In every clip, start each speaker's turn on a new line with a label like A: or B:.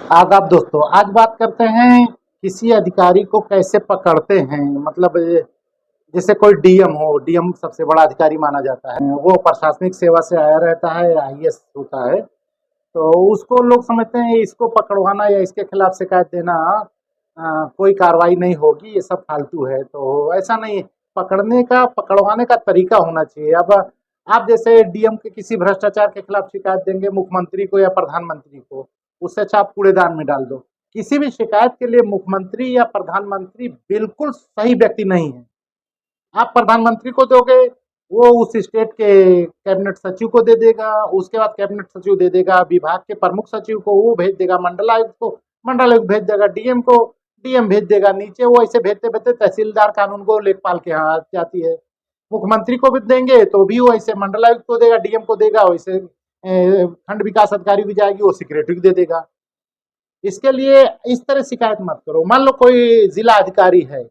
A: आदाब दोस्तों, आज बात करते हैं किसी अधिकारी को कैसे पकड़ते हैं। मतलब जैसे कोई डीएम हो, डीएम सबसे बड़ा अधिकारी माना जाता है। वो प्रशासनिक सेवा से आया रहता है, आईएएस होता है। तो उसको लोग समझते हैं इसको पकड़वाना या इसके खिलाफ शिकायत देना कोई कार्रवाई नहीं होगी, ये सब फालतू है। तो ऐसा नहीं, पकड़वाने का तरीका होना चाहिए। अब आप जैसे डीएम के किसी भ्रष्टाचार के खिलाफ शिकायत देंगे मुख्यमंत्री को या प्रधानमंत्री को, उससे अच्छा आप कूड़ेदान में डाल दो। किसी भी शिकायत के लिए मुख्यमंत्री या प्रधानमंत्री बिल्कुल सही व्यक्ति नहीं है। आप प्रधानमंत्री को दोगे, वो उस स्टेट के कैबिनेट सचिव को दे देगा, उसके बाद कैबिनेट सचिव दे देगा विभाग के प्रमुख सचिव को, वो भेज देगा मंडलायुक्त को, मंडलायुक्त भेज देगा डीएम को, डीएम भेज देगा नीचे। वो ऐसे भेजते भेजते तहसीलदार कानून को लेखपाल के यहाँ जाती है। मुख्यमंत्री को भी देंगे तो भी वो ऐसे मंडलायुक्त को देगा, डीएम को देगा, वैसे खंड विकास अधिकारी भी जाएगी, वो सेक्रेटरी को दे देगा। इसके लिए इस तरह शिकायत मत करो। मान लो कोई जिला अधिकारी है,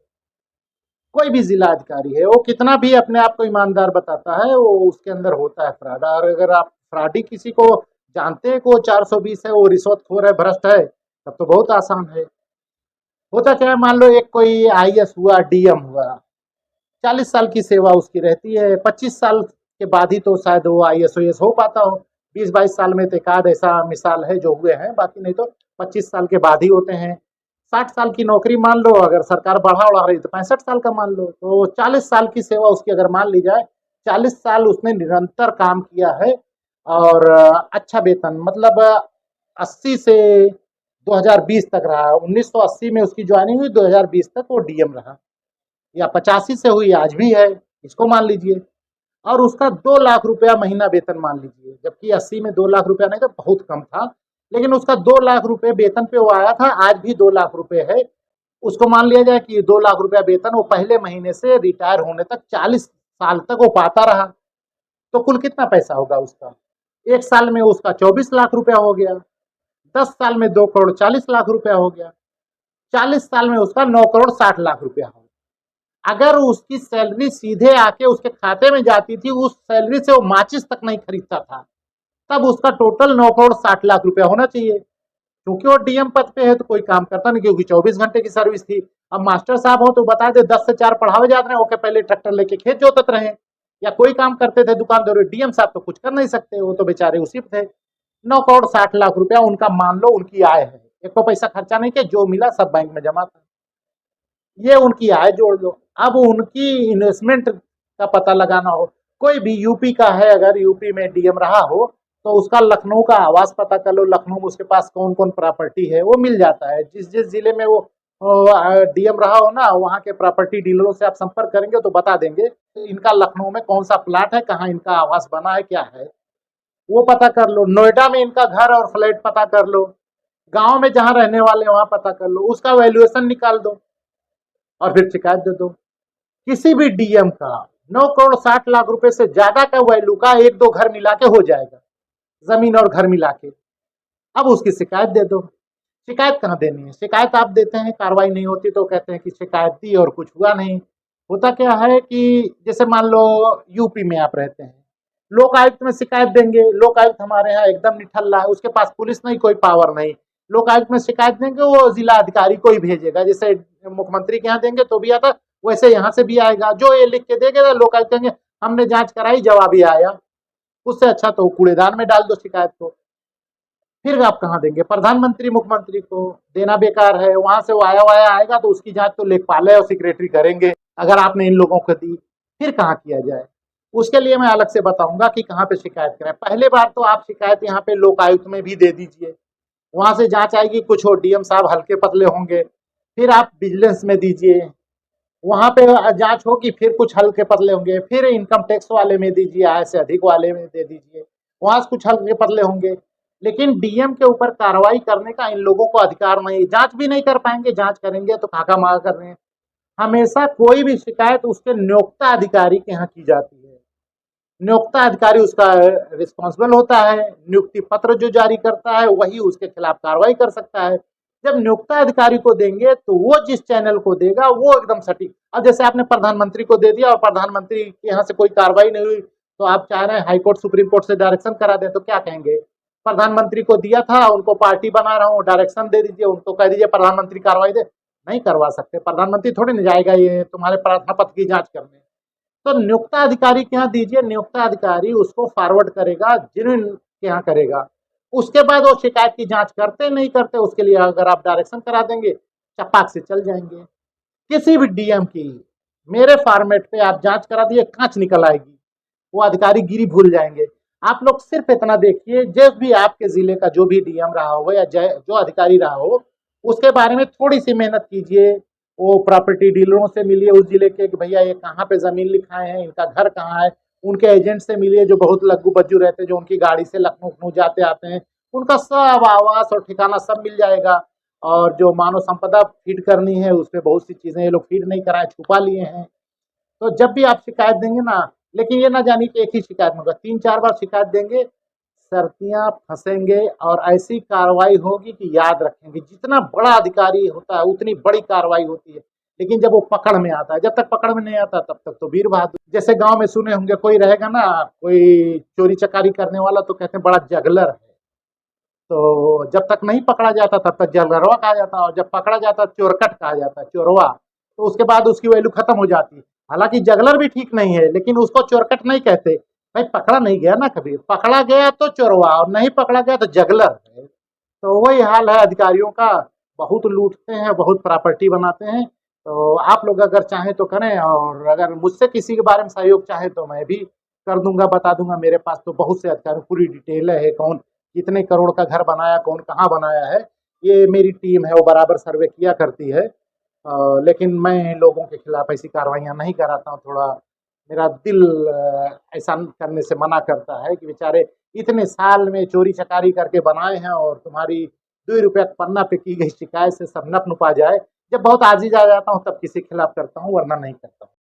A: कोई भी जिला अधिकारी है, वो कितना भी अपने आप को ईमानदार बताता है, वो उसके अंदर होता है फ्रॉड। और अगर आप फ्रॉडी किसी को जानते हैं कि वो 420 है, वो रिश्वतखोर है, भ्रष्ट है, तब तो बहुत आसान है। होता क्या है, मान लो एक कोई आईएएस हुआ, डीएम हुआ, 40 साल की सेवा उसकी रहती है, 25 साल के बाद ही तो शायद वो आईएएस ओएएस हो पाता हो। 20-22 साल में तो एक आध ऐसा मिसाल है जो हुए हैं, बाकी नहीं तो 25 साल के बाद ही होते हैं। 60 साल की नौकरी मान लो, अगर सरकार बढ़ा उड़ा रही तो 65 साल का मान लो, तो 40 साल की सेवा उसकी अगर मान ली जाए, 40 साल उसने निरंतर काम किया है और अच्छा वेतन, मतलब 80 से 2020 तक रहा। 1980 में उसकी ज्वाइनिंग हुई, 2020 तक वो डीएम रहा, या 85 से हुई आज भी है, इसको मान लीजिए। और उसका 2 लाख रुपया महीना वेतन मान लीजिए, जबकि 80 में 2 लाख रुपया नहीं था, बहुत कम था, लेकिन उसका 2 लाख रुपए वेतन पे वो आया था, आज भी 2 लाख रुपए है। उसको मान लिया जाए कि 2 लाख रुपया वेतन वो पहले महीने से रिटायर होने तक 40 साल तक वो पाता रहा। तो कुल कितना पैसा होगा उसका? एक साल में उसका 24 लाख रुपया हो गया, 10 साल में 2 करोड़ 40 लाख रुपया हो गया, 40 साल में उसका 9 करोड़ 60 लाख रुपया हो। अगर उसकी सैलरी सीधे आके उसके खाते में जाती थी, उस सैलरी से वो माचिस तक नहीं खरीदता था, तब उसका टोटल 9 करोड़ 60 लाख रुपया होना चाहिए। क्योंकि वो डीएम पद पे है तो कोई काम करता नहीं, क्योंकि 24 घंटे की सर्विस थी। अब मास्टर साहब हो तो बता दे 10 से 4 पढ़ावे जाते रहे, ओके, पहले ट्रैक्टर लेके खेत जोतते रहे या कोई काम करते थे दुकानदार। डीएम साहब तो कुछ कर नहीं सकते, वो तो बेचारे उसी पे थे। 9 करोड़ 60 लाख रुपया उनका मान लो उनकी आय है, एक तो पैसा खर्चा नहीं किया, जो मिला सब बैंक में जमा था। ये उनकी आय जोड़ लो। अब उनकी इन्वेस्टमेंट का पता लगाना हो, कोई भी यूपी का है, अगर यूपी में डीएम रहा हो तो उसका लखनऊ का आवास पता कर लो, लखनऊ में उसके पास कौन कौन प्रॉपर्टी है वो मिल जाता है। जिस जिस जिले में वो डीएम रहा हो ना, वहाँ के प्रॉपर्टी डीलरों से आप संपर्क करेंगे तो बता देंगे इनका लखनऊ में कौन सा प्लाट है, कहाँ इनका आवास बना है, क्या है, वो पता कर लो। नोएडा में इनका घर और फ्लैट पता कर लो, गांव में जहाँ रहने वाले वहां पता कर लो, उसका वैल्यूएशन निकाल दो और फिर शिकायत दे दो। किसी भी डीएम का 9 करोड़ 60 लाख रुपए से ज्यादा का वैल्यू का एक दो घर मिला के हो जाएगा, जमीन और घर मिला के। अब उसकी शिकायत दे दो। शिकायत कहाँ देनी है? शिकायत आप देते हैं, कार्रवाई नहीं होती तो कहते हैं कि शिकायत दी और कुछ हुआ नहीं। होता क्या है कि जैसे मान लो यूपी में आप रहते हैं, लोक आयुक्त में शिकायत देंगे, लोक आयुक्त हमारे यहाँ एकदम निठल्ला है, उसके पास पुलिस नहीं, कोई पावर नहीं। लोक आयुक्त में शिकायत देंगे, वो जिला अधिकारी को ही भेजेगा। जैसे मुख्यमंत्री के यहाँ देंगे तो भी आता, वैसे यहाँ से भी आएगा। जो ये लिख के देगा लोक आयुक्त कहेंगे हमने जांच कराई, जवाब ही आया। उससे अच्छा तो कूड़ेदान में डाल दो शिकायत को। फिर आप कहाँ देंगे? प्रधानमंत्री मुख्यमंत्री को देना बेकार है, वहां से वो आया वाया आएगा तो उसकी जांच तो लेखपाल और सेक्रेटरी करेंगे। अगर आपने इन लोगों को दी, फिर कहाँ किया जाए? उसके लिए मैं अलग से बताऊंगा कि कहाँ पे शिकायत करें। पहले बार तो आप शिकायत यहाँ पे लोक आयुक्त में भी दे दीजिए, वहां से जांच आएगी, कुछ हो डीएम साहब हल्के पतले होंगे, फिर आप विजिलेंस में दीजिए, वहां पे जांच होगी, फिर कुछ हल्के पतले होंगे, फिर इनकम टैक्स वाले में दीजिए, आय से अधिक वाले में दे दीजिए, वहां से कुछ हल्के पतले होंगे। लेकिन डीएम के ऊपर कार्रवाई करने का इन लोगों को अधिकार नहीं, जांच भी नहीं कर पाएंगे, जांच करेंगे तो खाका माका कर रहे हैं। हमेशा कोई भी शिकायत उसके नियोक्ता अधिकारी के यहाँ की जाती है, नियोक्ता अधिकारी उसका रिस्पॉन्सिबल होता है, नियुक्ति पत्र जो जारी करता है वही उसके खिलाफ कार्रवाई कर सकता है। जब नियोक्ता अधिकारी को देंगे तो वो जिस चैनल को देगा वो एकदम सटीक। अब जैसे आपने प्रधानमंत्री को दे दिया और प्रधानमंत्री के यहाँ से कोई कार्रवाई नहीं हुई, तो आप चाह रहे हैं हाईकोर्ट सुप्रीम कोर्ट से डायरेक्शन करा दें, तो क्या कहेंगे? प्रधानमंत्री को दिया था, उनको पार्टी बना रहा हूँ, डायरेक्शन दे दीजिए, उनको कह दीजिए प्रधानमंत्री कार्रवाई दे। नहीं करवा सकते, प्रधानमंत्री थोड़ी न जाएगा ये तुम्हारे प्रार्थना पत्र की जांच करने। तो नियुक्त अधिकारी के यहाँ दीजिए, नियुक्त अधिकारी उसको फॉरवर्ड करेगा, जिनके यहाँ करेगा। उसके बाद वो शिकायत की जांच करते नहीं करते, उसके लिए अगर आप डायरेक्शन करा देंगे, चपाक से चल जाएंगे। किसी भी डीएम की मेरे फॉर्मेट पे आप जांच करा दिए, कांच निकल आएगी, वो अधिकारी गिरी भूल जाएंगे। आप लोग सिर्फ इतना देखिए, जब भी आपके जिले का जो भी डीएम रहा हो या जो अधिकारी रहा हो, उसके बारे में थोड़ी सी मेहनत कीजिए। वो प्रॉपर्टी डीलरों से मिलिए उस जिले के कि भैया ये कहाँ पे जमीन लिखाए हैं, इनका घर कहाँ है। उनके एजेंट से मिलिए जो बहुत लग्गू बज्जू रहते हैं, जो उनकी गाड़ी से लखनऊ जाते आते हैं, उनका सब आवास और ठिकाना सब मिल जाएगा। और जो मानव संपदा फीड करनी है, उसमें बहुत सी चीजें ये लोग फीड नहीं कराए, छुपा लिए हैं। तो जब भी आप शिकायत देंगे ना, लेकिन ये ना जानिए कि एक ही शिकायत में होगा, 3-4 बार शिकायत देंगे, सर्दियां फंसेंगे और ऐसी कार्रवाई होगी कि याद रखेंगे। जितना बड़ा अधिकारी होता है उतनी बड़ी कार्रवाई होती है, लेकिन जब वो पकड़ में आता है, जब तक पकड़ में नहीं आता तब तक तो वीर बहादुर। जैसे गांव में सुने होंगे, कोई रहेगा ना, कोई चोरी चकारी करने वाला, तो कहते हैं बड़ा जगलर है। तो जब तक नहीं पकड़ा जाता तब तक जगलरवा कहा जाता, और जब पकड़ा जाता चोरकट कहा जाता, चोरवा। तो उसके बाद उसकी वैल्यू खत्म हो जाती। हालांकि जगलर भी ठीक नहीं है, लेकिन उसको चोरकट नहीं कहते। भाई पकड़ा नहीं गया ना, कभी पकड़ा गया तो चोरवा, और नहीं पकड़ा गया तो जगलर है। तो वही हाल है अधिकारियों का, बहुत लूटते हैं, बहुत प्रॉपर्टी बनाते हैं। तो आप लोग अगर चाहें तो करें, और अगर मुझसे किसी के बारे में सहयोग चाहे तो मैं भी कर दूंगा, बता दूंगा। मेरे पास तो बहुत से अधिकारी, पूरी डिटेल है, कौन कितने करोड़ का घर बनाया, कौन कहाँ बनाया है, ये मेरी टीम है, वो बराबर सर्वे किया करती है। लेकिन मैं लोगों के खिलाफ ऐसी कार्रवाइयाँ नहीं कराता हूँ। थोड़ा मेरा दिल ऐसा करने से मना करता है कि बेचारे इतने साल में चोरी चकारी करके बनाए हैं, और तुम्हारी 2 रुपया पन्ना पे की गई शिकायत से सब नप नुपा जाए। जब बहुत आजीज आ जाता हूँ तब किसी के खिलाफ करता हूँ, वरना नहीं करता।